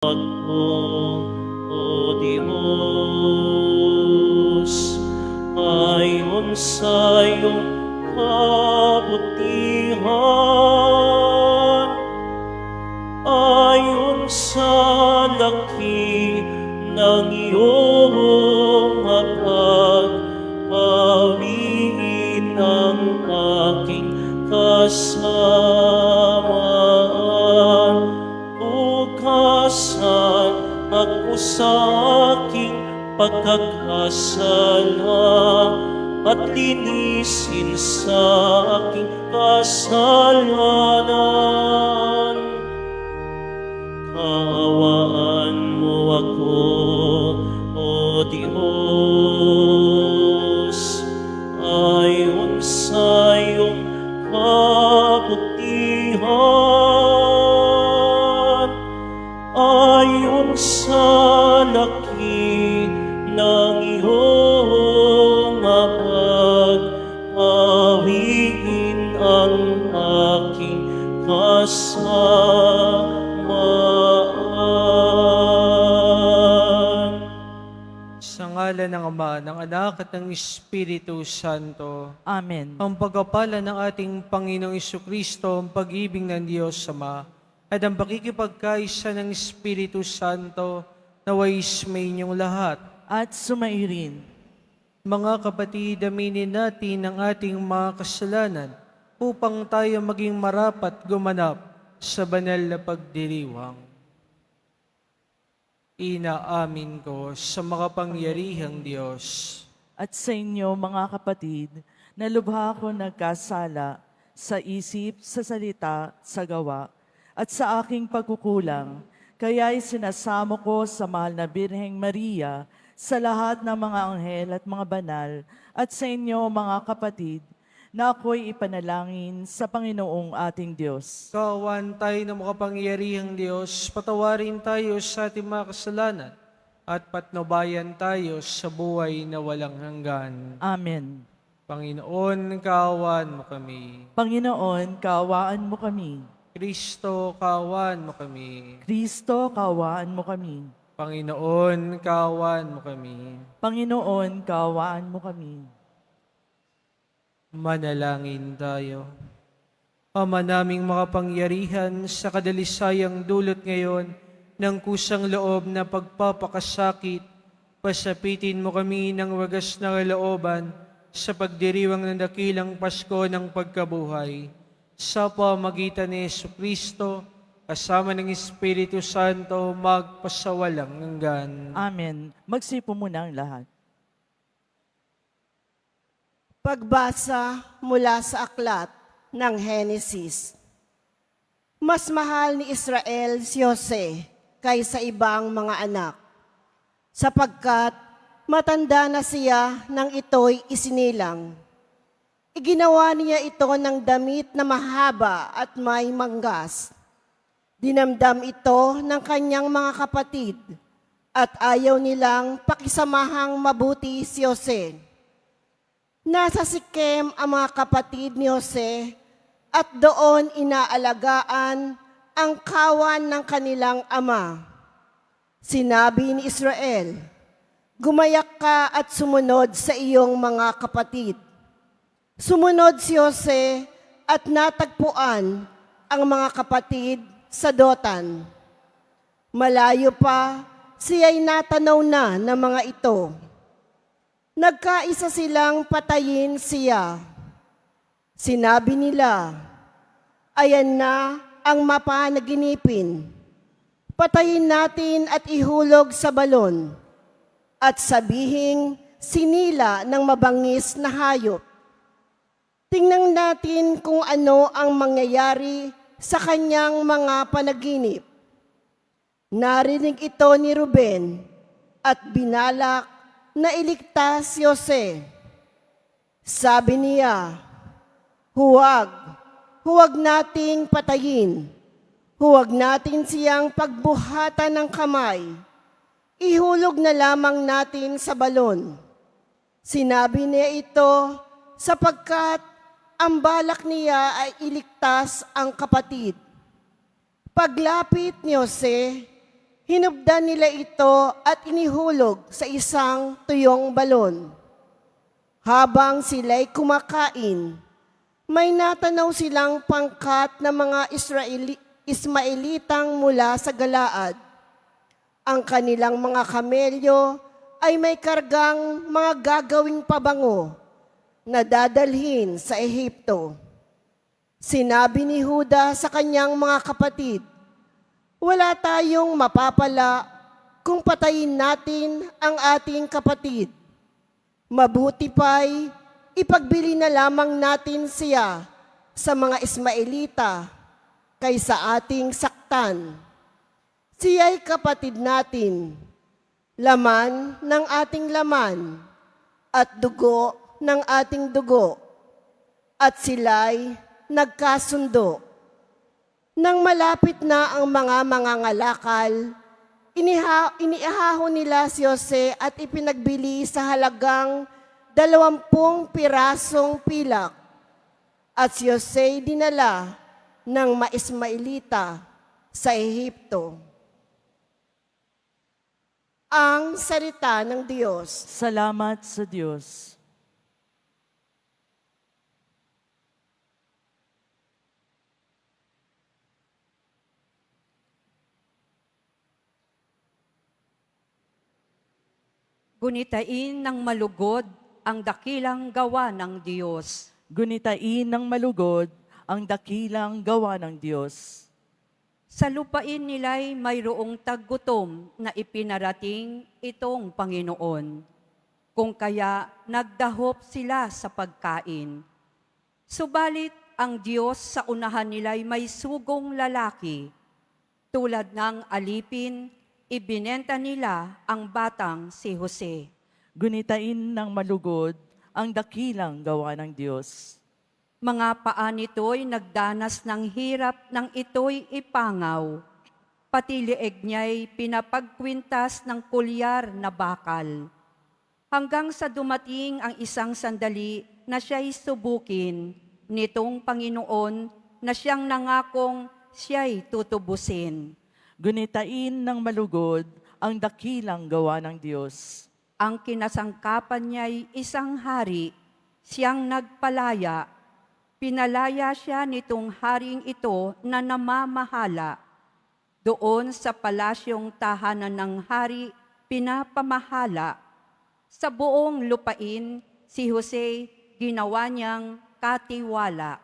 Ako, O Diyos, ayon sa iyong kabutihan, ayon sa laki ng iyong hapag, pawiin ang aking kasamaan. Bukasan ako sa aking pagkakasala at linisin sa aking kasalanan. Kaawaan mo ako, O Diyos, ayon sa iyong kabutihan, ayon sa laki ng iyong hapag, pawiin ang aking kasamaan. Sa ngalan ng Ama, ng Anak at ng Espiritu Santo. Amen. Ang pagkapala ng ating Panginoong Kristo, ang pag-ibig ng Diyos Ama, at ang pakikipagkaisa ng Espiritu Santo, naway sumayinyong lahat. At sumairin. Mga kapatid, aminin natin ang ating mga kasalanan upang tayo maging marapat gumanap sa banal na pagdiriwang. Inaamin ko sa makapangyarihang Diyos At sa inyo, mga kapatid, na lubha ako nagkasala sa isip, sa salita, sa gawa, at sa aking pagkukulang. Kaya'y sinasamo ko sa mahal na Birheng Maria, sa lahat ng mga anghel at mga banal, at sa inyo, mga kapatid, na ako'y ipanalangin sa Panginoong ating Diyos. Kaawaan tayo ng makapangyarihang Diyos, patawarin tayo sa ating mga kasalanan, at patnubayan tayo sa buhay na walang hanggan. Amen. Panginoon, kaawaan mo kami. Panginoon, kaawaan mo kami. Kristo, kaawaan mo kami. Kristo, kaawaan mo kami. Panginoon, kaawaan mo kami. Panginoon, kaawaan mo kami. Manalangin tayo. Ama naming makapangyarihan, sa kadalisayang dulot ngayon ng kusang loob na pagpapakasakit, pasapitin mo kami ng wagas na kalooban sa pagdiriwang ng dakilang Pasko ng pagkabuhay. Sa pamagitan ni Jesucristo, kasama ng Espiritu Santo, magpasawalang hanggan. Amen. Magsipo muna ang lahat. Pagbasa mula sa aklat ng Henesis. Mas mahal ni Israel si Jose kaysa ibang mga anak, sapagkat matanda na siya nang ito'y isinilang. Iginawa niya ito ng damit na mahaba at may manggas. Dinamdam ito ng kanyang mga kapatid at ayaw nilang pakisamahang mabuti si Jose. Nasa Sikem ang mga kapatid ni Jose at doon inaalagaan ang kawan ng kanilang ama. Sinabi ni Israel, "Gumayak ka at sumunod sa iyong mga kapatid." Sumunod si Jose at natagpuan ang mga kapatid sa Dotan. Malayo pa, siya'y natanaw na ng mga ito. Nagkaisa silang patayin siya. Sinabi nila, "Ayan na ang mapanaginipin. Patayin natin at ihulog sa balon at sabihing sinila ng mabangis na hayop. Tingnan natin kung ano ang mangyayari sa kanyang mga panaginip." Narinig ito ni Ruben at binalak na iligtas si Jose. Sabi niya, huwag nating patayin. Huwag natin siyang pagbuhatan ng kamay. Ihulog na lamang natin sa balon. Sinabi niya ito sapagkat ang balak niya ay iligtas ang kapatid. Paglapit ni Jose, Hinubdan nila ito at inihulog sa isang tuyong balon. Habang sila'y kumakain, may natanaw silang pangkat na mga Ismaelitang mula sa Galaad. Ang kanilang mga kamelyo ay may kargang mga gagawing pabango na dadalhin sa Ehipto. Sinabi ni Juda sa kanyang mga kapatid, "Wala tayong mapapala kung patayin natin ang ating kapatid. Mabuti pa'y ipagbili na lamang natin siya sa mga Ismaelita kaysa ating saktan. Siya'y kapatid natin, laman ng ating laman, at dugo ng ating dugo." At sila'y nagkasundo. Nang malapit na ang mga mangangalakal, iniahon nila si Jose at ipinagbili sa halagang 20 pirasong pilak. At si Jose dinala ng mga Ismaelita sa Ehipto. Ang salita ng Diyos. Salamat sa Diyos. Gunitain ng malugod ang dakilang gawa ng Diyos. Gunitain ng malugod ang dakilang gawa ng Diyos. Sa lupain nila'y mayroong taggutom na ipinarating itong Panginoon. Kung kaya nagdahop sila sa pagkain. Subalit ang Diyos sa unahan nila'y may sugong lalaki. Tulad ng alipin, ibinenta nila ang batang si Jose. Gunitain ng malugod ang dakilang gawa ng Diyos. Mga paa nito'y nagdanas ng hirap nang ito'y ipangaw. Pati lieg niya'y pinapagkwintas ng kulyar na bakal. Hanggang sa dumating ang isang sandali na siya'y subukin nitong Panginoon na siyang nangakong siya'y tutubusin. Gunitain ng malugod ang dakilang gawa ng Diyos. Ang kinasangkapan niya'y isang hari, siyang nagpalaya. Pinalaya siya nitong haring ito na namamahala. Doon sa palasyong tahanan ng hari, pinapamahala. Sa buong lupain, si Jose ginawa niyang katiwala.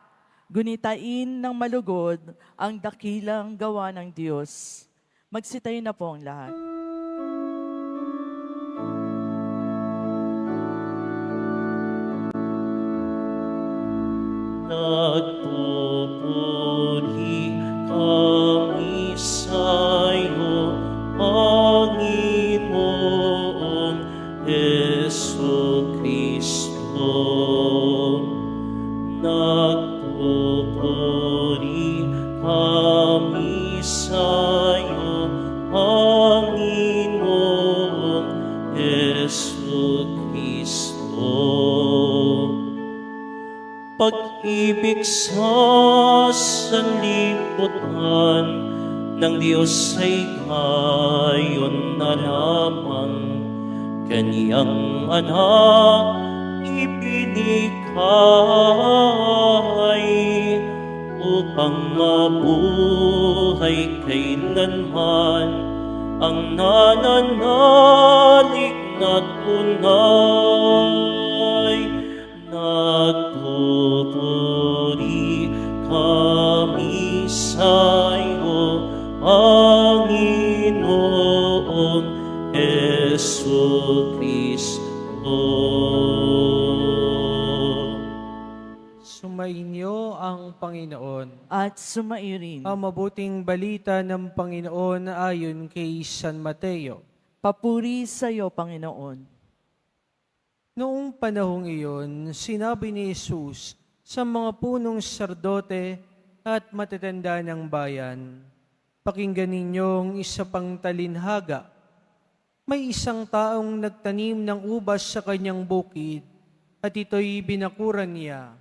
Gunitain ng malugod ang dakilang gawa ng Diyos. Magsitayo na po ang lahat. Nagpupuri kami sa'yo, Panginoong Jesucristo. Nagpupuri kami sa'yo, Panginoong Jesucristo. Pag-ibig sa sanlibutan ng Diyos ay gayon na lamang, Kaniyang anak ibinigay upang mabuhay kailanman ang nananalig na tunay. Nagpupuri kami sa'yo, Panginoong Jesucristo. Sumainyo ang Panginoon. At sumairin. Ang mabuting balita ng Panginoon ayon kay San Mateo. Papuri sa iyo, Panginoon. Noong panahong iyon, sinabi ni Jesus sa mga punong sardote at matatanda ng bayan, "Pakinggan ninyong isa pang talinhaga. May isang taong nagtanim ng ubas sa kanyang bukid at ito'y binakuran niya.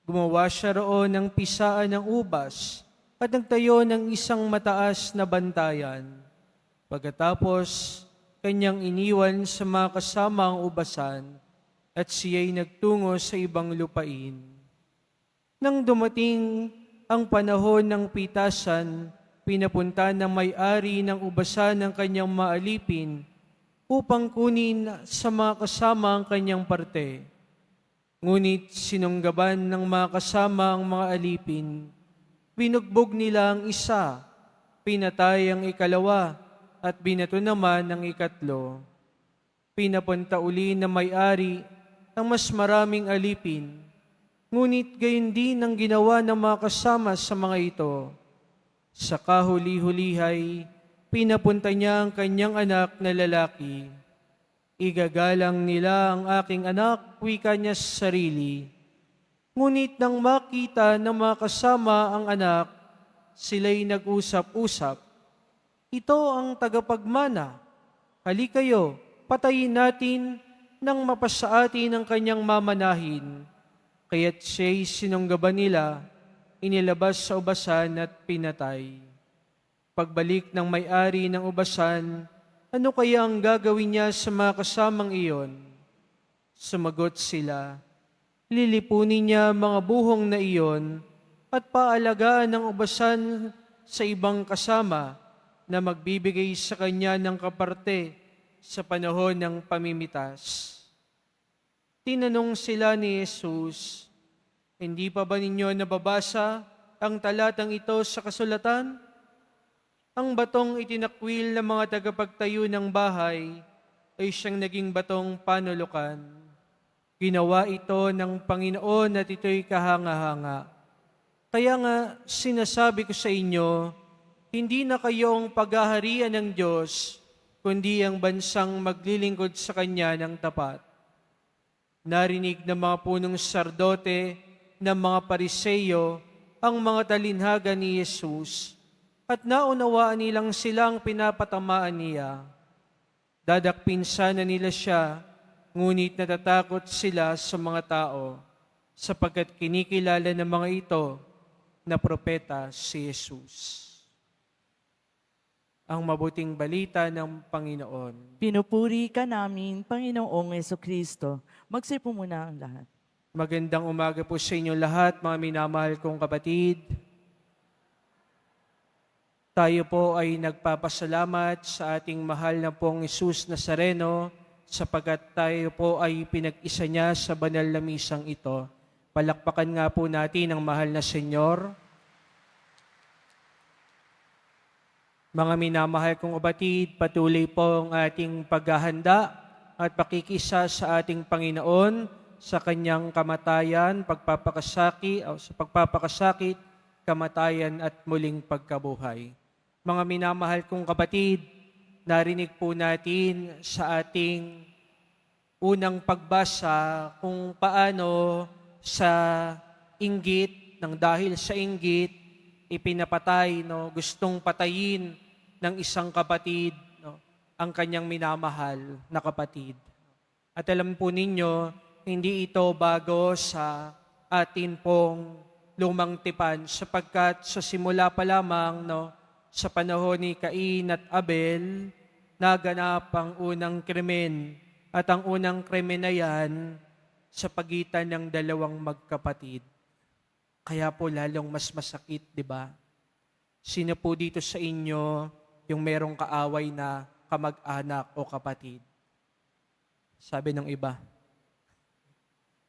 Gumawa siya roon ng pisaan ng ubas at nagtayo ng isang mataas na bantayan. Pagkatapos, kanyang iniwan sa mga kasama ang ubasan at siya'y nagtungo sa ibang lupain. Nang dumating ang panahon ng pitasan, pinapunta ng may-ari ng ubasan ng kanyang maalipin upang kunin sa mga kasama ang kanyang parte. Ngunit sinunggaban ng mga kasama ang mga alipin. Binugbog nila ang isa, pinatay ang ikalawa, at binato naman ang ikatlo. Pinapunta uli na may-ari ang mas maraming alipin. Ngunit gayon din ang ginawa ng mga kasama sa mga ito. Sa kahuli-hulihay, pinapunta niya ang kanyang anak na lalaki. Igagalang nila ang aking anak, wika niya sa sarili. Ngunit nang makita ng mga kasama ang anak, sila'y nag-usap-usap. Ito ang tagapagmana. Halika kayo, patayin natin nang mapasa atin ang kanyang mamanahin. Kaya't siya'y sinunggaban nila, inilabas sa ubasan at pinatay. Pagbalik ng may-ari ng ubasan, ano kaya ang gagawin niya sa mga kasamang iyon? Sumagot sila, lilipunin niya mga buhong na iyon at paalagaan ng ubasan sa ibang kasama na magbibigay sa kanya ng kaparte sa panahon ng pamimitas. Tinanong sila ni Jesus, hindi pa ba ninyo nababasa ang talatang ito sa kasulatan? Ang batong itinakwil ng mga tagapagtayo ng bahay ay siyang naging batong panulukan. Ginawa ito ng Panginoon at ito'y kahanga-hanga. Kaya nga sinasabi ko sa inyo, hindi na kayo ang paghaharian ng Diyos, kundi ang bansang maglilingkod sa Kanya ng tapat. Narinig ng mga punong sardote ng mga pariseyo ang mga talinhaga ni Jesus at naunawaan nilang silang pinapatamaan niya. Dadakpin sana nila siya, ngunit natatakot sila sa mga tao sapagkat kinikilala ng mga ito na propeta si Jesus. Ang mabuting balita ng Panginoon. Pinupuri ka namin, Panginoong Jesucristo. Magsipo muna ang lahat. Magandang umaga po sa inyo lahat, mga minamahal kong kapatid. Tayo po ay nagpapasalamat sa ating mahal na pong Jesus Nazareno sapagkat tayo po ay pinag-isa niya sa banal na misang ito. Palakpakan nga po natin ang mahal na Senyor. Mga minamahal kong kapatid, patuloy po ang ating paghahanda at pakikisa sa ating Panginoon sa kanyang kamatayan, pagpapakasakit, kamatayan at muling pagkabuhay. Mga minamahal kong kapatid, narinig po natin sa ating unang pagbasa kung paano sa inggit, ng dahil sa inggit, ipinapatay, gustong patayin ng isang kapatid, ang kanyang minamahal na kapatid. At alam po ninyo, hindi ito bago sa atin pong lumang tipan sapagkat sa simula pa lamang, sa panahon ni Cain at Abel, naganap ang unang krimen. At ang unang krimen na yan sa pagitan ng dalawang magkapatid. Kaya po lalong mas masakit, di ba? Sino po dito sa inyo yung merong kaaway na kamag-anak o kapatid? Sabi ng iba,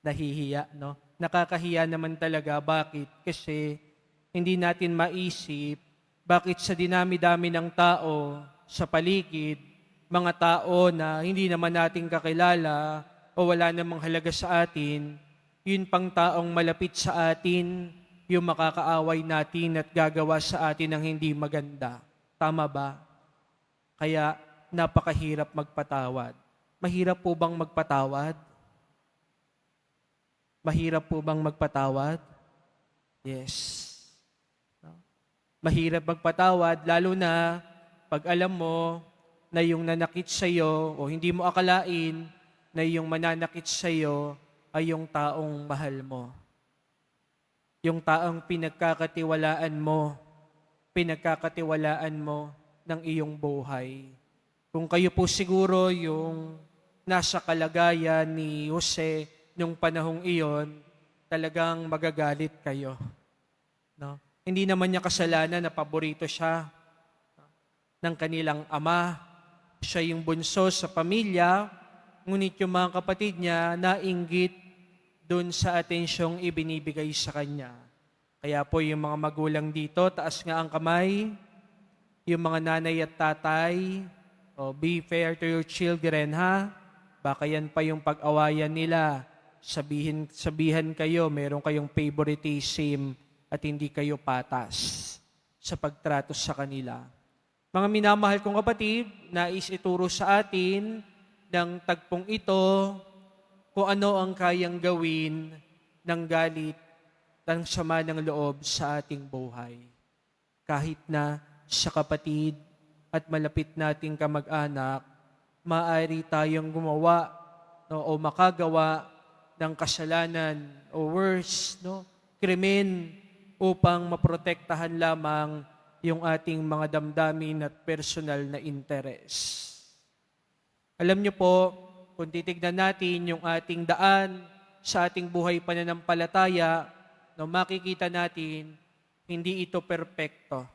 nahihiya, Nakakahiya naman talaga. Bakit? Kasi hindi natin maisip bakit sa dinami-dami ng tao sa paligid, mga tao na hindi naman natin kakilala o wala namang halaga sa atin, yun pang taong malapit sa atin, yung makakaaway natin at gagawa sa atin ng hindi maganda. Tama ba? Kaya napakahirap magpatawad. Mahirap po bang magpatawad? Mahirap po bang magpatawad? Yes. Mahirap magpatawad, lalo na pag alam mo na yung nanakit sa iyo o hindi mo akalain na yung mananakit sa iyo ay yung taong mahal mo. Yung taong pinagkakatiwalaan mo, ng iyong buhay. Kung kayo po siguro yung nasa kalagayan ni Jose nung panahong iyon, talagang magagalit kayo. No? Hindi naman niya kasalanan na paborito siya ng kanilang ama. Siya yung bunso sa pamilya, ngunit yung mga kapatid niya nainggit dun sa atensyong ibinibigay sa kanya. Kaya po yung mga magulang dito, taas nga ang kamay. Yung mga nanay at tatay, be fair to your children, ha? Baka yan pa yung pag-awayan nila. Sabihan kayo, meron kayong favoritism at hindi kayo patas sa pagtrato sa kanila. Mga minamahal kong kapatid, nais ituro sa atin ng tagpong ito kung ano ang kayang gawin ng galit ng sama ng loob sa ating buhay. Kahit na sa kapatid at malapit nating kamag-anak, maaari tayong gumawa o makagawa ng kasalanan o worse, krimen upang maprotektahan lamang yung ating mga damdamin at personal na interes. Alam niyo po, kung titignan natin yung ating daan sa ating buhay pananampalataya, makikita natin, hindi ito perpekto.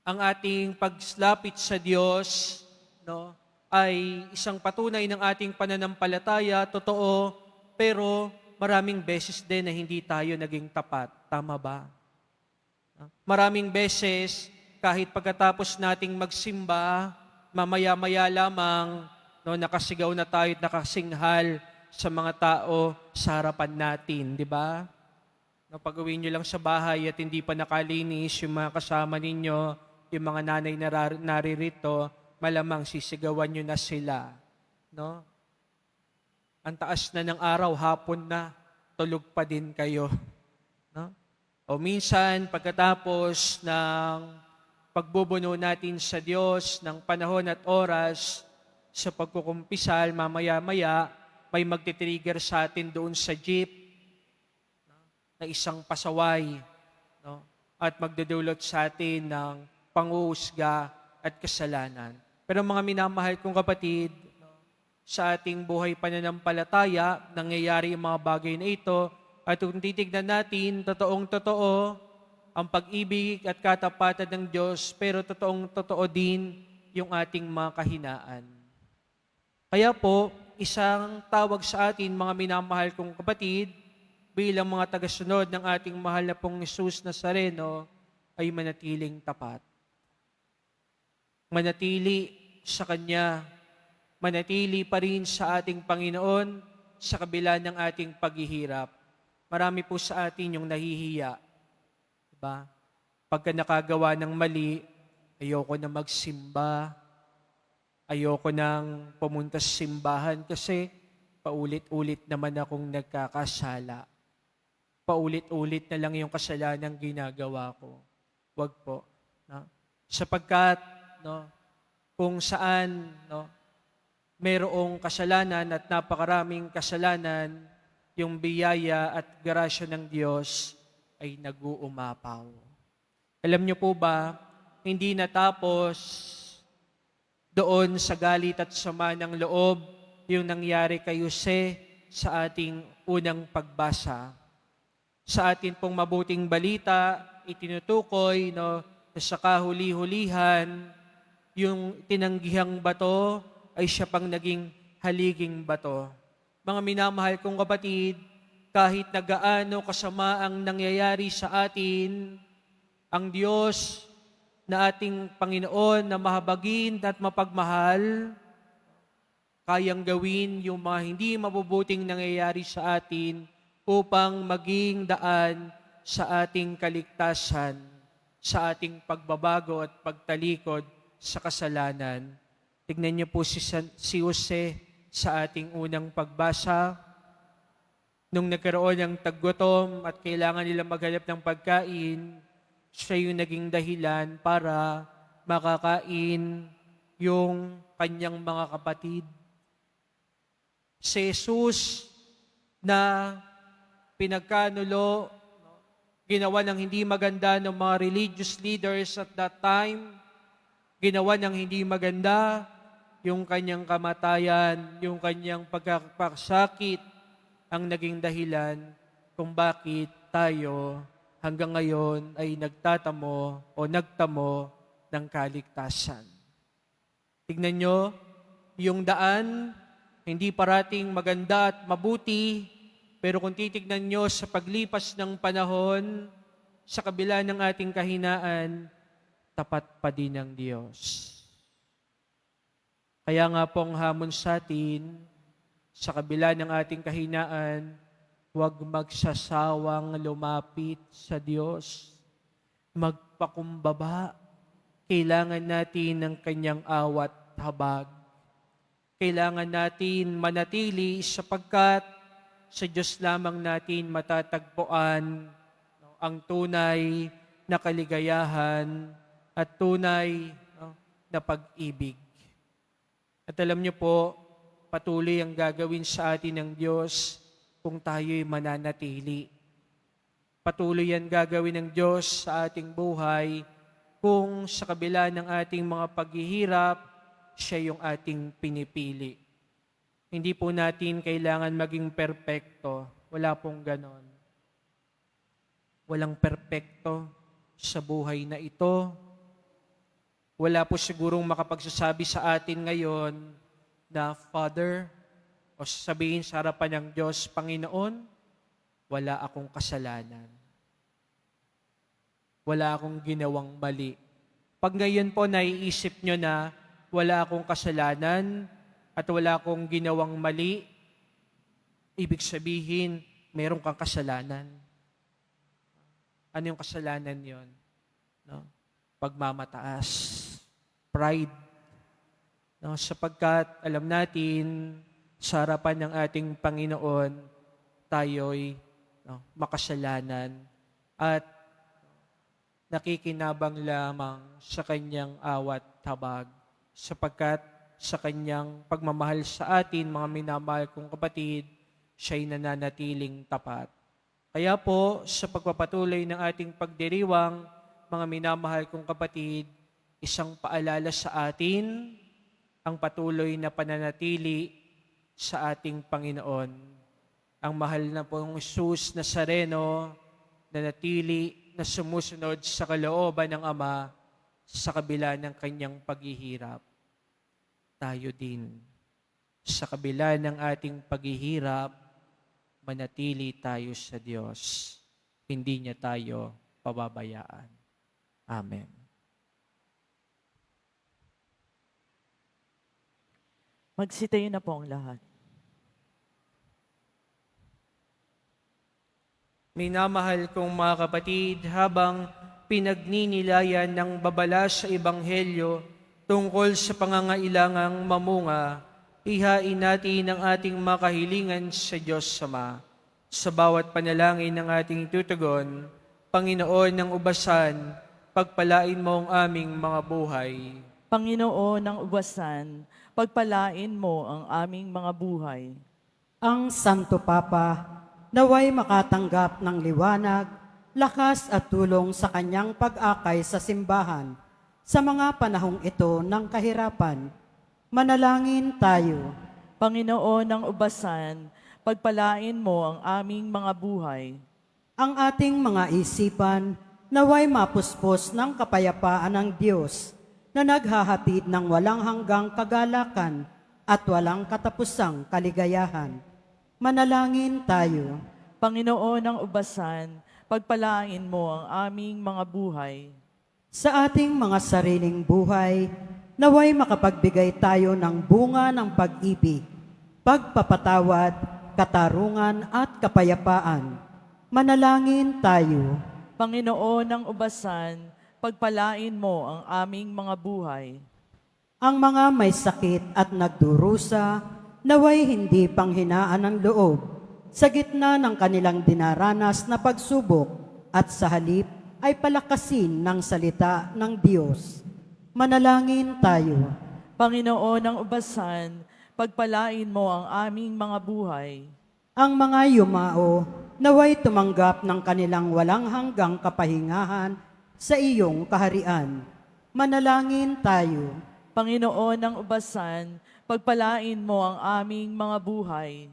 Ang ating pagslapit sa Diyos ay isang patunay ng ating pananampalataya, totoo, pero maraming beses din na hindi tayo naging tapat. Tama ba? Maraming beses, kahit pagkatapos nating magsimba, mamaya-maya lamang, nakasigaw na tayo at nakasinghal sa mga tao sa harapan natin, di ba? Pag-uwi nyo lang sa bahay at hindi pa nakalinis yung mga kasama ninyo, yung mga nanay na naririto, malamang sisigawan nyo na sila. No? Ang taas na ng araw, hapon na, tulog pa din kayo. No? O minsan, pagkatapos ng pagbubuno natin sa Diyos ng panahon at oras, sa pagkukumpisal, mamaya-maya, may magtitrigger sa atin doon sa jeep na isang pasaway at magdudulot sa atin ng panghuhusga at kasalanan. Pero mga minamahal kong kapatid, sa ating buhay pananampalataya, nangyayari ang mga bagay na ito at kung titignan natin, totoong-totoo ang pag-ibig at katapatan ng Diyos, pero totoong-totoo din yung ating mga kahinaan. Kaya po, isang tawag sa atin, mga minamahal kong kapatid, bilang mga tagasunod ng ating mahal na pong Jesus Nazareno, ay manatiling tapat. Manatili sa Kanya, manatili pa rin sa ating Panginoon sa kabila ng ating paghihirap. Marami po sa atin yung nahihiya. Diba? Pagka nakagawa ng mali, ayoko na magsimba, ayoko nang pumunta sa simbahan kasi paulit-ulit naman akong nagkakasala. Paulit-ulit na lang yung kasalanang ginagawa ko. Wag po. Sapagkat kung saan mayroong kasalanan at napakaraming kasalanan, yung biyaya at grasya ng Diyos ay nag-uumapaw. Alam niyo po ba, hindi natapos doon sa galit at sama ng loob yung nangyari kay Jose sa ating unang pagbasa. Sa atin pong mabuting balita, itinutukoy sa kahuli-hulihan, yung tinanggihang bato ay siya pang naging haliging bato. Mga minamahal kong kapatid, kahit na gaano kasama ang nangyayari sa atin, ang Diyos na ating Panginoon na mahabagin at mapagmahal, kayang gawin yung mga hindi mabubuting nangyayari sa atin upang maging daan sa ating kaligtasan, sa ating pagbabago at pagtalikod sa kasalanan. Tignan niyo po si Jose sa ating unang pagbasa. Nung nagkaroon ng taggutom at kailangan nila maghanap ng pagkain, siya yung naging dahilan para makakain yung kanyang mga kapatid. Si Jesus na pinagkanulo Ginawa ng hindi maganda ng mga religious leaders at that time. Ginawa ng hindi maganda yung kanyang kamatayan, yung kanyang pagkakasakit ang naging dahilan kung bakit tayo hanggang ngayon ay nagtatamo o nagtamo ng kaligtasan. Tignan nyo, yung daan, hindi parating maganda at mabuti, pero kung titignan nyo sa paglipas ng panahon, sa kabila ng ating kahinaan, tapat pa din ng Diyos. Kaya nga pong hamon sa atin, sa kabila ng ating kahinaan, huwag magsasawang lumapit sa Diyos. Magpakumbaba. Kailangan natin ng kanyang awat habag. Kailangan natin manatili sapagkat sa Diyos lamang natin matatagpuan ang tunay na kaligayahan at tunay na pag-ibig. At alam niyo po, patuloy ang gagawin sa atin ng Diyos kung tayo'y mananatili. Patuloy yan gagawin ng Diyos sa ating buhay kung sa kabila ng ating mga paghihirap, siya yung ating pinipili. Hindi po natin kailangan maging perpekto. Wala pong ganon. Walang perpekto sa buhay na ito. Wala po sigurong makapagsasabi sa atin ngayon na, Father, o sabihin sa harapan ng Diyos, Panginoon, wala akong kasalanan. Wala akong ginawang mali. Pag ngayon po naiisip nyo na wala akong kasalanan at wala akong ginawang mali, ibig sabihin, meron kang kasalanan. Ano yung kasalanan yon? No? Pagmamataas. Pride. No, sapagkat alam natin sa harapan ng ating Panginoon, tayo'y makasalanan at nakikinabang lamang sa kanyang awat habag sapagkat sa kanyang pagmamahal sa atin, mga minamahal kong kapatid, siya'y nananatiling tapat. Kaya po, sa pagpapatuloy ng ating pagdiriwang, mga minamahal kong kapatid, isang paalala sa atin ang patuloy na pananatili sa ating Panginoon. Ang mahal na pong Jesus Nazareno na natili na sumusunod sa kalooban ng Ama sa kabila ng kanyang paghihirap. Tayo din, sa kabila ng ating paghihirap, manatili tayo sa Diyos. Hindi niya tayo pababayaan. Amen. Magsitayo na po ang lahat. Minamahal kong mga kapatid, habang pinagninilayan ng babala sa Ebanghelyo tungkol sa pangangailangang mamunga, ihain natin ang ating makahilingan sa Diyos Ama. Sa bawat panalangin ng ating tutugon, Panginoon ng ubasan, pagpalain mo ang aming mga buhay. Panginoon ng ubasan, pagpalain mo ang aming mga buhay. Ang Santo Papa, naway makatanggap ng liwanag, lakas at tulong sa kanyang pag-akay sa simbahan sa mga panahong ito ng kahirapan. Manalangin tayo. Panginoon ng ubasan, pagpalain mo ang aming mga buhay. Ang ating mga isipan, naway mapuspos ng kapayapaan ng Diyos na naghahatid ng walang hanggang kagalakan at walang katapusang kaligayahan. Manalangin tayo. Panginoon ng ubasan, pagpalain mo ang aming mga buhay. Sa ating mga sariling buhay, naway makapagbigay tayo ng bunga ng pag-ibig, pagpapatawad, katarungan at kapayapaan. Manalangin tayo. Panginoon ng ubasan, pagpalain mo ang aming mga buhay. Ang mga may sakit at nagdurusa, naway hindi panghinaan ng loob sa gitna ng kanilang dinaranas na pagsubok at sa halip ay palakasin ng salita ng Diyos. Manalangin tayo. Panginoon ng ubasan, pagpalain mo ang aming mga buhay. Ang mga yumao naway tumanggap ng kanilang walang hanggang kapahingahan sa iyong kaharian. Manalangin tayo. Panginoon ng ubasan, pagpalain mo ang aming mga buhay.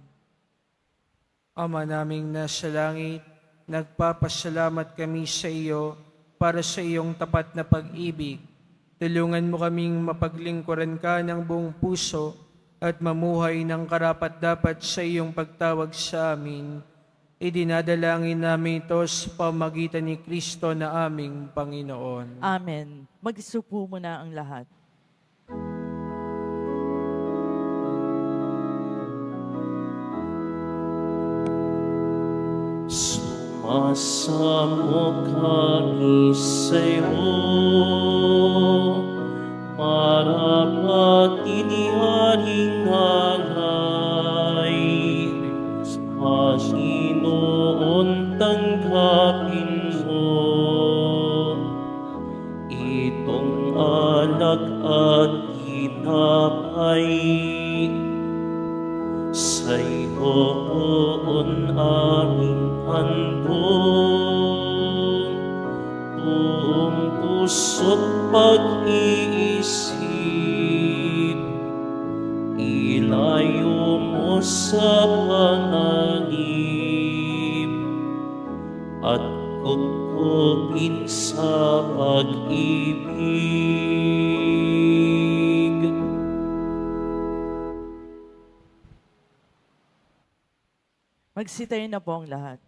Ama naming nasa langit, nagpapasalamat kami sa iyo para sa iyong tapat na pag-ibig. Tulungan mo kaming mapaglingkuran ka ng buong puso at mamuhay ng karapat-dapat sa iyong pagtawag sa amin. Idinadalangin namin ito sa pamagitan ni Kristo na aming Panginoon. Amen. Magsupo muna ang lahat. Sumasamo kami sa'yo, marapat inihaling halay. Panginoon, tanggapin mo itong alak at tinapay. Sa'yo poon aming handog, buong puso't pag-iisip, ilayo mo sa panganib, at kukupin sa pag-ibig. Magsitayo na po ang lahat.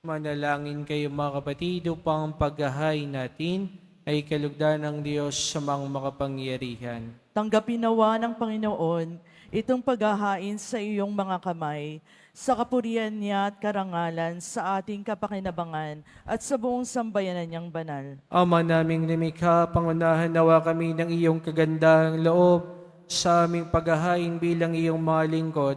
Manalangin kayo mga kapatid upang paghahay natin ay kalugdan ng Diyos sa mga makapangyarihan. Tanggapin nawa ng Panginoon itong paghahain sa iyong mga kamay, sa kapurihan niya at karangalan sa ating kapakinabangan at sa buong sambayanan niyang banal. Ama naming lumikha, pangunahan nawa kami ng iyong kagandahang loob sa aming paghahain bilang iyong mga lingkod,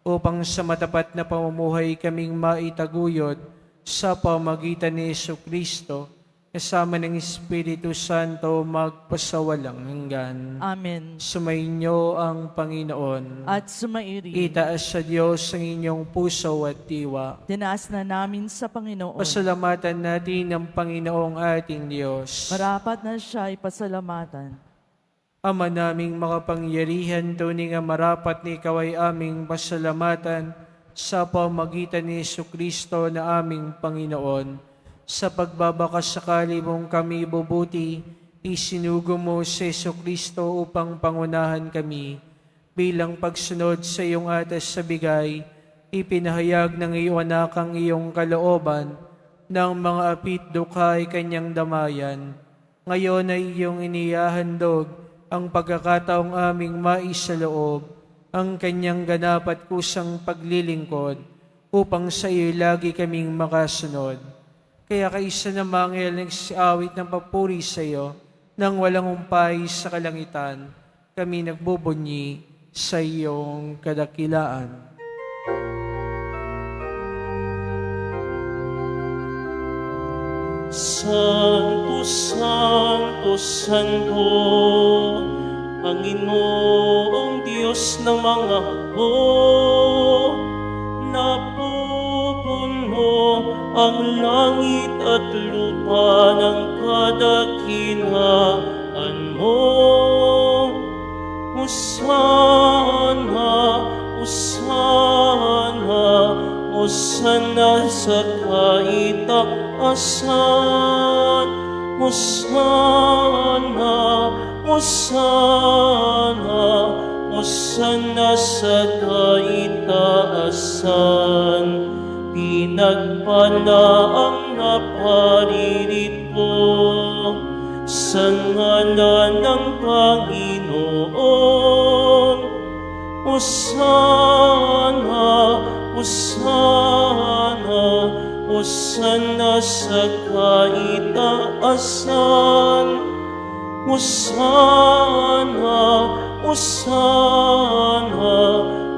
upang sa matapat na pamumuhay kaming maitaguyod sa pamagitan ni Jesucristo, kasama ng Espiritu Santo magpasawalang hanggan. Amen. Sumainyo ang Panginoon. At sumairi, Itaas sa Diyos ang inyong puso at diwa. tinaas na namin sa Panginoon. Pasalamatan natin ang Panginoong ating Diyos. Marapat na siya ay pasalamatan. Ama naming makapangyarihan, tunay nga marapat ni ikaw ay aming pasalamatan sa pamagitan ni Jesucristo na aming Panginoon. Sa pagbabakasakali mong kami bubuti, isinugo mo si Jesucristo upang pangunahan kami. Bilang pagsunod sa iyong atas sa bigay, ipinahayag ng iyong anak ang iyong kalooban ng mga apit dukha ay kanyang damayan. Ngayon ay iyong inihahandog ang pagkakataong aming maisaloob, ang kanyang ganap at kusang paglilingkod, upang sa iyo lagi kaming makasunod. Kaya kaisa ng mga anghel nagsiawit ng papuri sa iyo, nang walang umpay sa kalangitan, kami nagbubunyi sa iyong kadakilaan. Santo, Santo, Santo, Panginoong Diyos ng mga hukbo, napupuno ang langit at lupa ng kadakilaan mo. Hosana, Hosana, Hosana sa kaitaasan. Hosana, Hosana, Hosana sa kaitaasan. Pinagpala ang naparirito sa ngalan ng Panginoon. Hosana, Hosana, Hosana sa kaitaasan. Hosana, Hosana,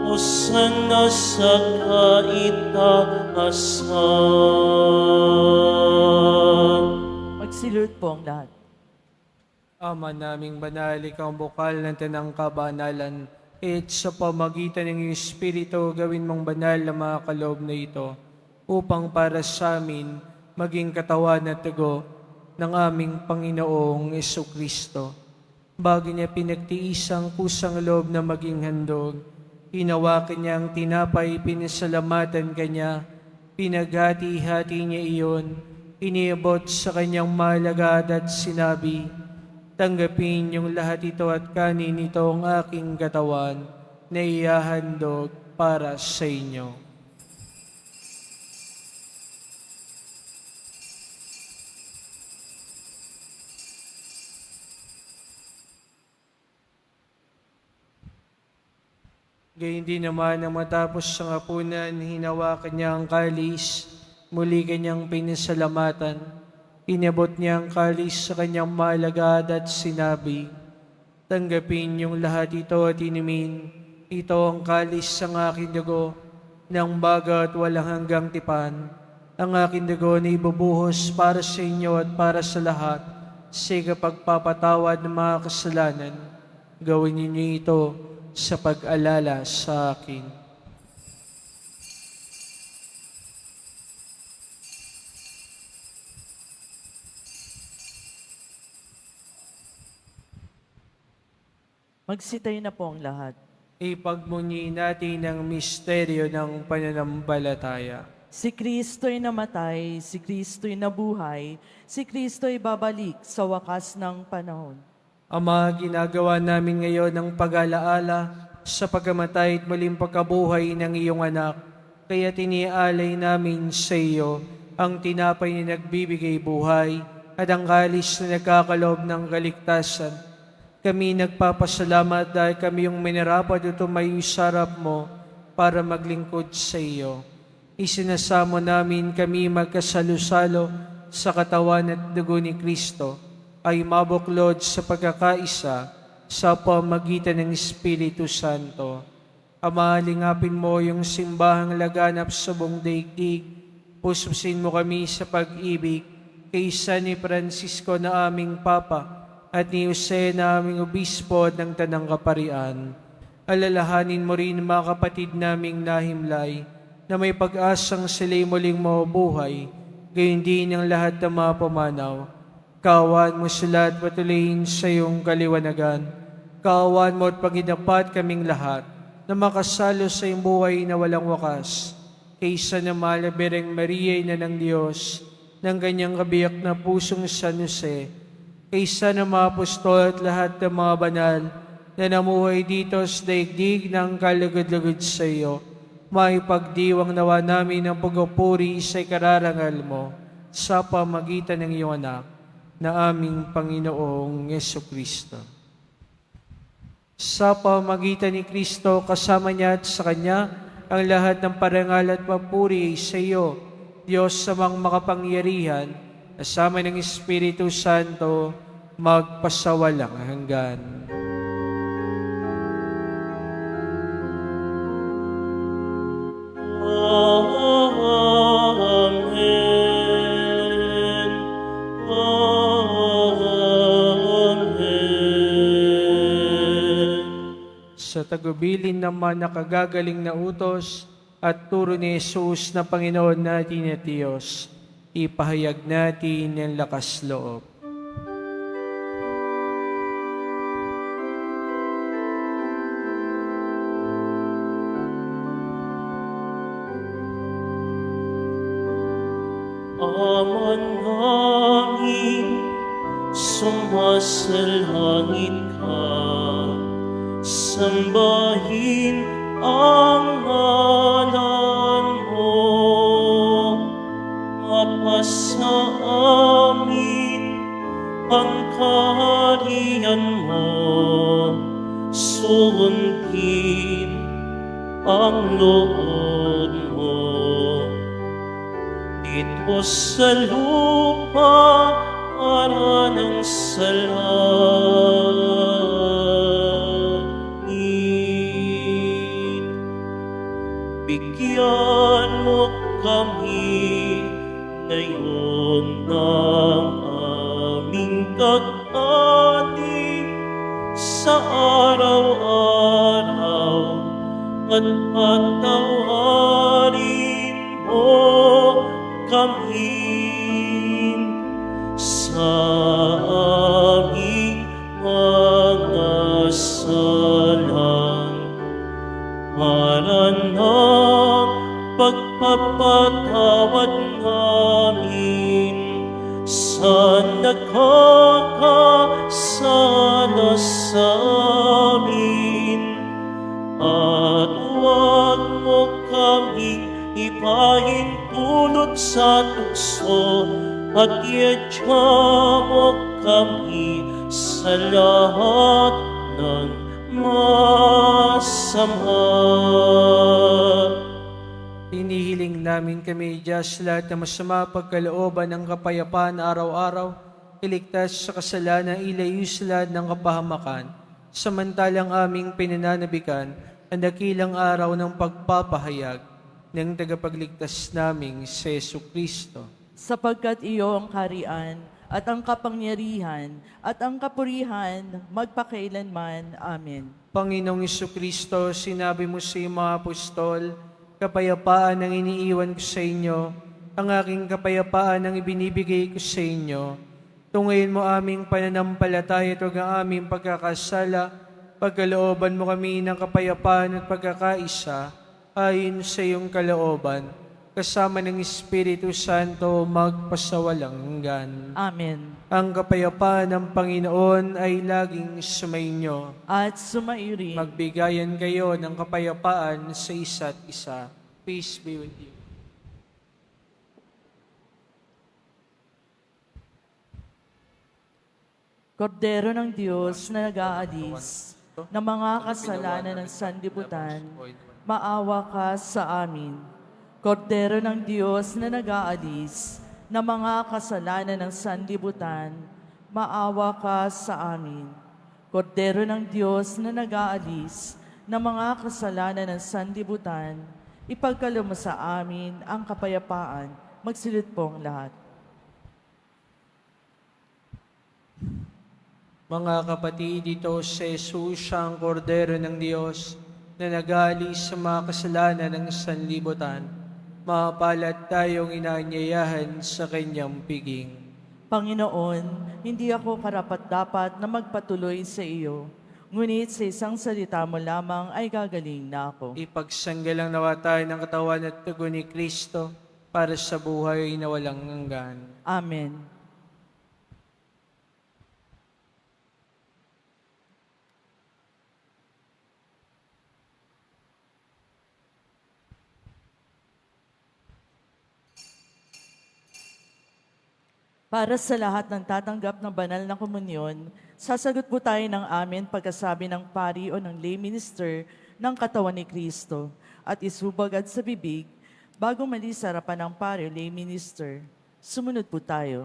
Hosana sa kaitaasan. Magsilot po ang lahat. Ama naming banal, ikaw ang bukal ng tanang kabanalan, at sa pamagitan ng iyong Espiritu, gawin mong banal na mga kaloob na ito. upang para sa amin maging katawan at dugo ng aming Panginoong Kristo. Bago niya pinagtiis ang kusang loob na maging handog, hinawakan niya ang tinapay, pinasalamatan kanya, pinaghati-hati niya iyon, iniabot sa kanyang malagad at sinabi, "Tanggapin niyong lahat ito at kanin ito ang aking katawan na ihahandog para sa inyo." Gayun din naman nang matapos sa hapunan, hinawakan niya ang kalis, muli kanyang pinasalamatan. Inabot niya ang kalis sa kanyang malagad at sinabi, "Tanggapin niyong lahat ito at inumin. Ito ang kalis ng aking dugo, ng bago at walang hanggang tipan. Ang aking dugo na ibubuhos para sa inyo at para sa lahat, sa kapagpapatawad ng mga kasalanan. Gawin ninyo ito sa pag-alala sa akin." Magsitayo na po ang lahat. Ipagmuni natin ang misteryo ng pananampalataya. Si Kristo'y namatay, si Kristo'y nabuhay, si Kristo'y babalik sa wakas ng panahon. Ama, ginagawa namin ngayon ang pag-alaala sa pagkamatay at muling pagkabuhay ng iyong anak. Kaya tinialay namin sa iyo ang tinapay na nagbibigay buhay at ang kalis na nagkakalob ng kaligtasan. Kami nagpapasalamat dahil kami yung minarapat at tumayo sa harap mo para maglingkod sa iyo. Isinasamo namin kami magkasalo-salo sa katawan at dugo ni Kristo ay mabuklod sa pagkakaisa sa pamagitan ng Espiritu Santo. Ama, lingapin mo yung simbahang laganap sa buong daigdig. Pususin mo kami sa pag-ibig kay San ni Francisco na aming Papa at ni Jose na aming Obispo ng Tanang Kaparian. Alalahanin mo rin mga kapatid naming nahimlay na may pag-asang sila'y muling mabubuhay, gayon din ang lahat ng mga pumanaw. Kaawaan mo sila at patuloyin sa iyong kaliwanagan. Kaawaan mo at paginapat kaming lahat na makasalo sa iyong buhay na walang wakas. Kaysa na malabereng Maria na ng Diyos, ng ganyang kabiyak na pusong San Jose, kaysa ng mga apostol at lahat ng mga banal na namuhay dito sa daigdig ng kalugod-lugod sa iyo, maipagdiwang nawa namin ang pagpupuri sa ikararangal mo sa pamagitan ng iyong anak na aming Panginoong Kristo. Sa pamagitan ni Kristo, kasama niya at sa Kanya, ang lahat ng parangal at papuri sa iyo, Diyos samang makapangyarihan, kasama ng Espiritu Santo, magpasawalang hanggan. Amen. Amen. Sa tagubilin naman nakagagaling na utos at turo ni Jesus na Panginoon natin at Diyos, ipahayag natin ang lakas loob. Aman namin, sumasalangit ka, sambahin ang ngalan mo, mapasa amin ang kaharian mo, sundin ang loob mo. Dito sa lupa, para ng sa langit. Bigyan mo kami ngayon ng aming kakanin sa araw-araw at patawarin mo kasalan. Para ng pagpapatawad namin sa nakakasala sa amin. At huwag mo kaming ipahintulot sa tukso, at iadya mo kami sa lahat ng masama. Hinihiling namin kami, Diyos, lahat ng masama pagkalooban ng kapayapaan araw-araw, iligtas sa kasalanan, ilayo sa lahat ng kapahamakan, samantalang aming pinananabikan ang dakilang araw ng pagpapahayag ng tagapagligtas naming si Jesucristo. Sapagkat iyo ang kaharian at ang kapangyarihan at ang kapurihan magpakailanman. Amen. Panginoong Jesucristo, sinabi mo sa iyong mga apostol, kapayapaan ang iniiwan ko sa inyo, ang aking kapayapaan ang ibinibigay ko sa inyo. Tungayin mo aming pananampalataya at huwag ang aming pagkakasala, pagkalooban mo kami ng kapayapaan at pagkakaisa, ayon sa iyong kalooban, kasama ng Espiritu Santo magpasawalang hanggan. Amen. Ang kapayapaan ng Panginoon ay laging sumainyo. At sumairin. Magbigayan kayo ng kapayapaan sa isa't isa. Peace be with you. Kordero ng Diyos na nag-aalis ng mga kasalanan ng sanlibutan, maawa ka sa amin. Kordero ng Diyos na nag-aalis ng mga kasalanan ng sanlibutan, maawa ka sa amin. Kordero ng Diyos na nag-aalis ng mga kasalanan ng sanlibutan, ipagkaloob mo sa amin ang kapayapaan. Magsilid po ang lahat. Mga kapatid, ito si Jesus, ang Kordero ng Diyos na nag-aalis sa mga kasalanan ng sanlibutan. Mapalad tayong inaanyayahan sa kanyang piging. Panginoon, hindi ako karapat-dapat na magpatuloy sa iyo, ngunit sa isang salita mo lamang ay gagaling na ako. Ipagsanggalang nawa tayo ng katawan at dugo ni Kristo para sa buhay na walang hanggan. Amen. Para sa lahat ng tatanggap ng banal na komunyon, sasagot po tayo ng amen pagkasabi ng pari o ng lay minister ng katawan ni Kristo at isubag at sa bibig bago mali sa harapan ng pari o lay minister. Sumunod po tayo.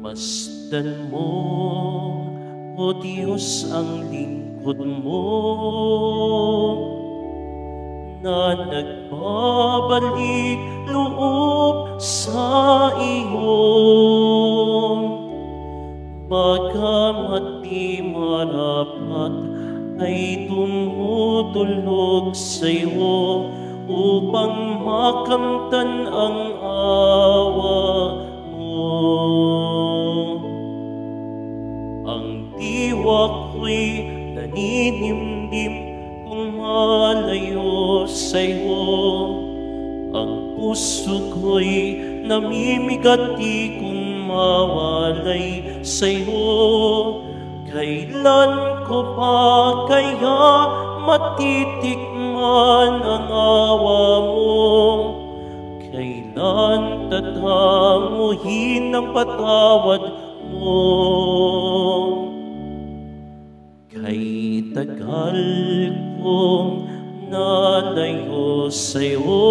Masdan mo, O Diyos, ang lingkod mo, na nagbabalik loob sa iyo. Bagamat di marapat ay tumutulog sa iyo upang makamtan ang awa mo. Ang diwa ko'y naninimdim kung malayo sa'yo. Ang puso ko'y namimigati kung mawalay sa'yo. Kailan ko pa kaya matitikman ang awa mo? Kailan tatamuhin ang patawad mo? Kay tagal kong nalayo sa'yo,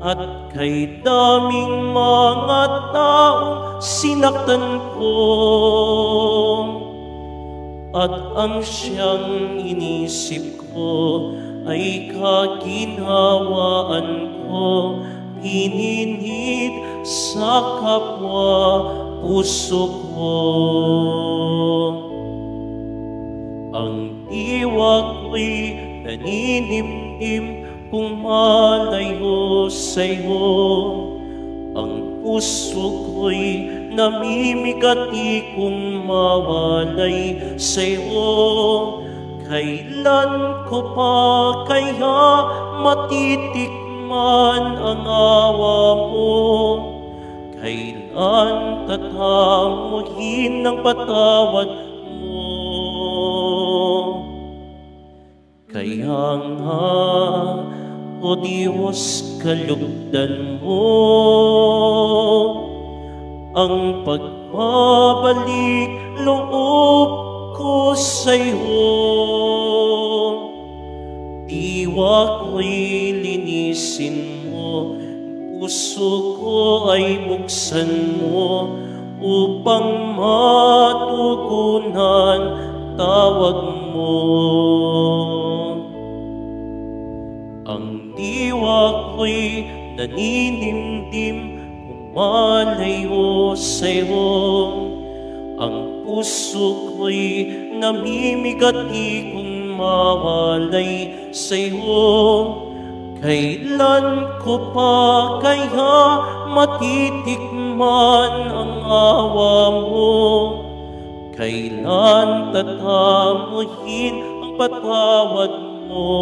at kay daming mga taong sinaktan ko, at ang siyang inisip ko ay kaginhawaan ko, hininhid sa kapwa puso ko. Ang diwa ko'y naninimdim kung malayo sa'yo. Ang puso ko'y namimigati kung mawalay sa'yo. Kailan ko pa kaya matitikman ang awa mo? Kailan tatamuhin ang patawad mo? Kaya nga, O Diyos, kalugdan mo ang pagbabalik loob ko sa'yo. Diwa ko'y linisin mo, puso ko ay buksan mo, upang matugunan tawag mo. Ang diwa ko'y naninimdim kung malayo sa'yo. Ang puso ko'y namimigati kung mawalay sa'yo. Kailan ko pa kaya matitikman ang awa mo? Kailan tatamuhin ang patawad mo?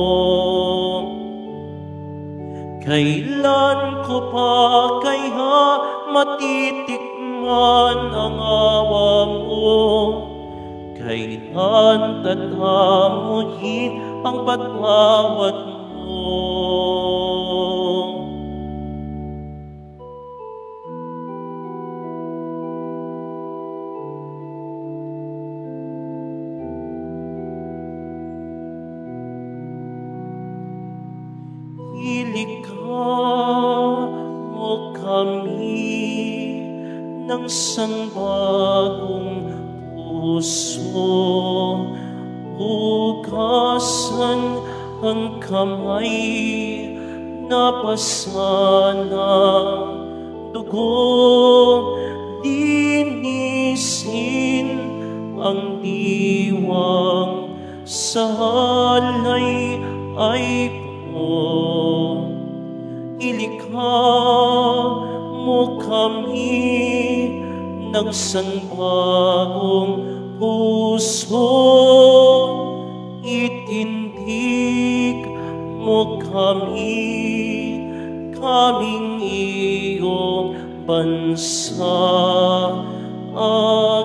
Kailan ko pa kaya matitikman ang awa mo? Kailan tatamuhin ang patawad mo? Ilikha mo kami ng sangbagong puso, hugasan ang kamay na pasanang dugo, dinisin ang diwang sa halay ay puno. Ilikha mo kami ng sangbagong puso, itindig mo kami, kaming iyong bansa,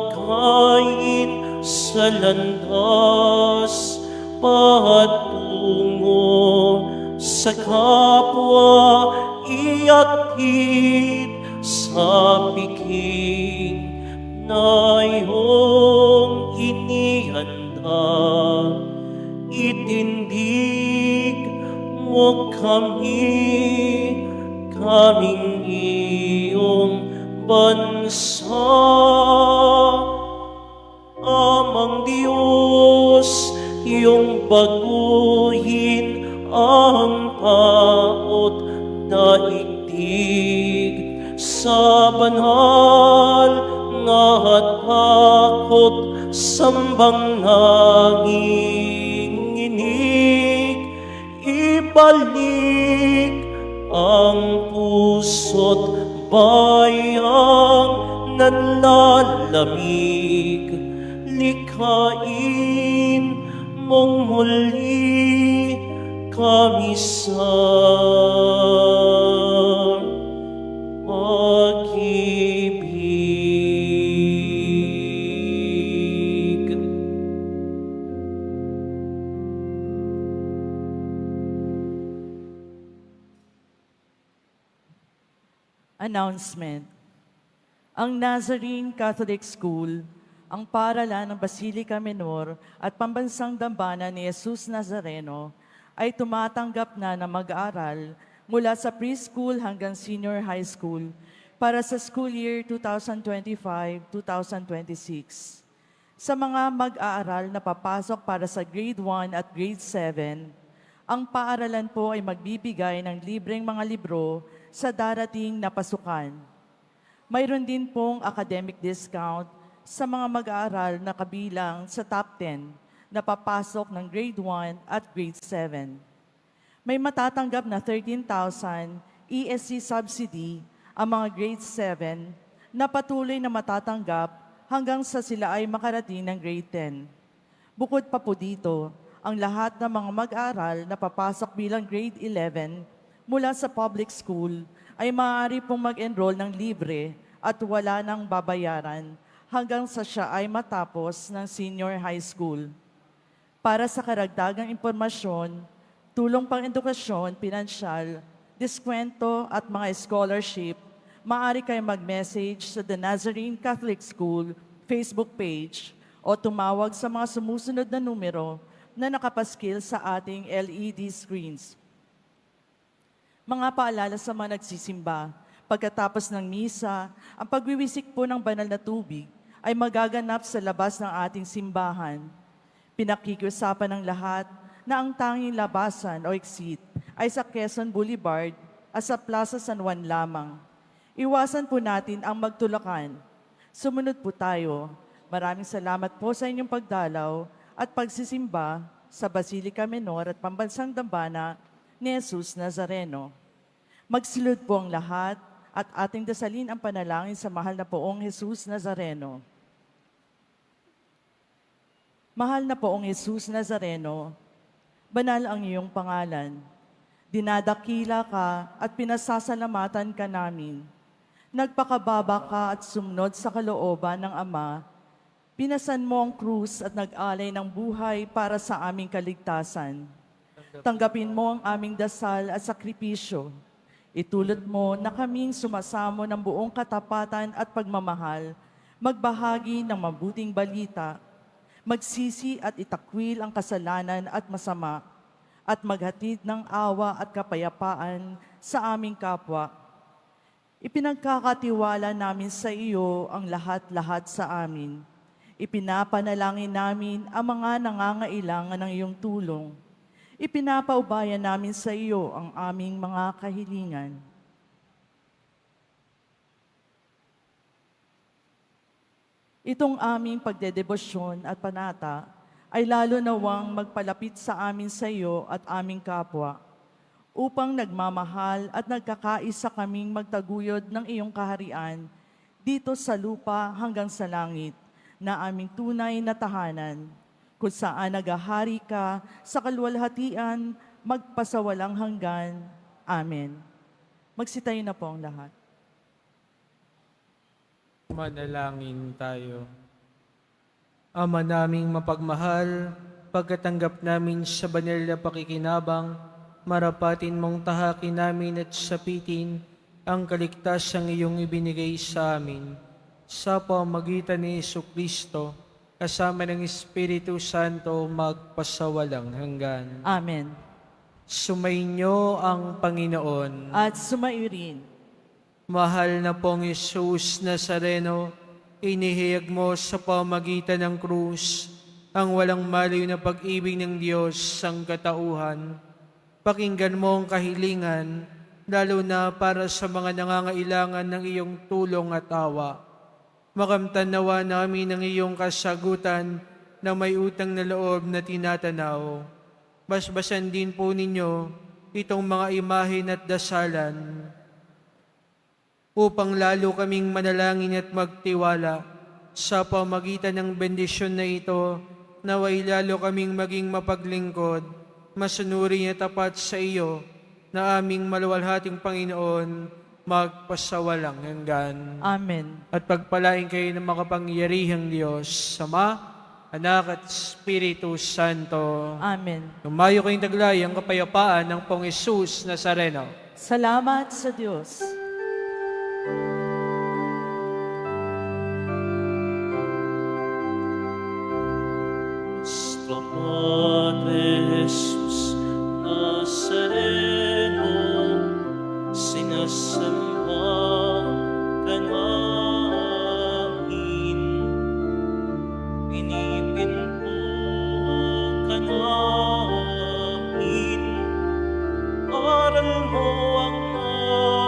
akayin sa landas patungo sa kapwa, iatid sa piking na iyong inihanda. Itindig mo kami, kaming iyong bansa. Amang Diyos, iyong baguhin ang paot daigdig sa banal nga hatakot sambang nanginginig. Ibalik ang puso't bayang nanlalamig, likhain mong muli kami sa pag-ibig. Announcement. Ang Nazarene Catholic School, ang paaralan ng Basilica Menor at Pambansang Dambana ni Jesus Nazareno ay tumatanggap na ng mag-aaral mula sa preschool hanggang senior high school para sa school year 2025-2026. Sa mga mag-aaral na papasok para sa grade 1 at grade 7, ang paaralan po ay magbibigay ng libreng mga libro sa darating na pasukan. Mayroon din pong academic discount sa mga mag-aaral na kabilang sa top 10 na papasok ng grade 1 at grade 7. May matatanggap na 13,000 ESC subsidy ang mga grade 7 na patuloy na matatanggap hanggang sa sila ay makarating ng grade 10. Bukod pa po dito, ang lahat ng mga mag-aaral na papasok bilang grade 11 mula sa public school ay maaari pong mag-enroll ng libre at wala nang babayaran hanggang sa siya ay matapos ng senior high school. Para sa karagdagang impormasyon, tulong pang edukasyon, pinansyal, diskwento at mga scholarship, maaari kayo mag-message sa The Nazarene Catholic School Facebook page o tumawag sa mga sumusunod na numero na nakapaskil sa ating LED screens. Mga paalala sa mga nagsisimba, pagkatapos ng misa, ang pagwiwisik po ng banal na tubig ay magaganap sa labas ng ating simbahan. Pinakikiusapan ng lahat na ang tanging labasan o exit ay sa Quezon Boulevard at sa Plaza San Juan lamang. Iwasan po natin ang magtulakan. Sumunod po tayo. Maraming salamat po sa inyong pagdalaw at pagsisimba sa Basilica Menor at Pambansang Dambana ni Jesus Nazareno. Magsilod po ang lahat at ating dasalin ang panalangin sa mahal na poong Jesus Nazareno. Mahal na poong Jesus Nazareno, banal ang iyong pangalan. Dinadakila ka at pinasasalamatan ka namin. Nagpakababa ka at sumunod sa kalooban ng Ama. Pinasan mo ang krus at nag-alay ng buhay para sa aming kaligtasan. Tanggapin mo ang aming dasal at sakripisyo. Itulot mo na kaming sumasamo ng buong katapatan at pagmamahal, magbahagi ng mabuting balita, magsisi at itakwil ang kasalanan at masama, at maghatid ng awa at kapayapaan sa aming kapwa. Ipinagkakatiwala namin sa iyo ang lahat-lahat sa amin. Ipinapanalangin namin ang mga nangangailangan ng iyong tulong. Ipinapaubaya namin sa iyo ang aming mga kahilingan. Itong aming pagdedebosyon at panata ay lalo nawang magpalapit sa amin sa iyo at aming kapwa, upang nagmamahal at nagkakaisa kaming magtaguyod ng iyong kaharian dito sa lupa hanggang sa langit, na aming tunay na tahanan, kung saan naghahari ka sa kaluwalhatian, magpasawalang hanggan. Amen. Magsitayo na po ang lahat. Manalangin tayo. Ama naming mapagmahal, pagkatanggap namin sa banal na pakikinabang, marapatin mong tahakin namin at sapitin ang kaligtasang iyong ibinigay sa amin. Sa pamamagitan ni Jesucristo, kasama ng Espiritu Santo, magpasawalang hanggan. Amen. Sumainyo ang Panginoon. At sumayo rin. Mahal na pong Jesus Nazareno, inihiyag mo sa pamamagitan ng krus ang walang maliw na pag-ibig ng Diyos sang katauhan. Pakinggan mo ang kahilingan, lalo na para sa mga nangangailangan ng iyong tulong at awa. Makamtan nawa namin ang iyong kasagutan na may utang na loob na tinatanaw. Basbasan din po ninyo itong mga imahin at dasalan, upang lalo kaming manalangin at magtiwala sa pamagitan ng bendisyon na ito, naway lalo kaming maging mapaglingkod, masunuri at tapat sa iyo, na aming maluwalhating Panginoon, magpasawalang hanggan. Amen. At pagpalain kayo ng makapangyarihang Diyos, Ama, Anak at Espiritu Santo. Amen. Tumayo kayong taglay ang kapayapaan ng Pong Jesus Nazareno. Salamat sa Diyos. Nuestro Padre Jesus Nazareno, sinasamba ka namin, pinipinto ka namin, aral mo ang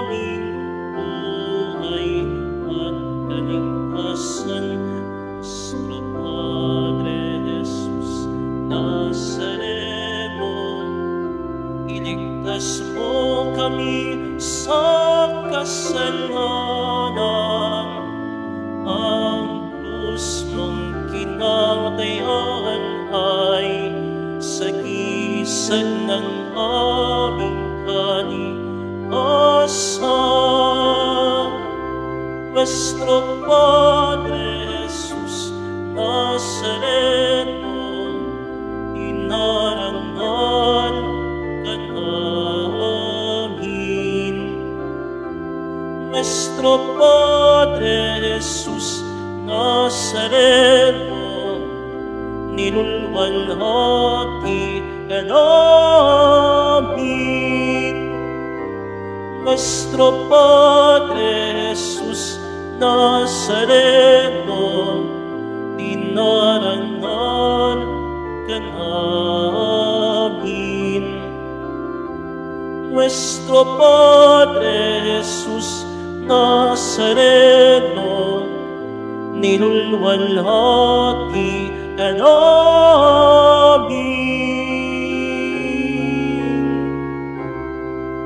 aming buhay kaligtasan, nuestro Padre Jesus Nazareno. Iligtas mo kami sa kasalanan. Ang krus mong kinatayan ay sagisag ng aming kalikasan. Nuestro Padre Jesus Nazareno, dinarangal ka namin. Nuestro Padre Jesus Nazareno, nilulwalhati ka namin. Nuestro Padre Jesus Nazareno, dinarangal ka namin. Nuestro Padre Jesus Nazareno, nilulwalhati ka namin.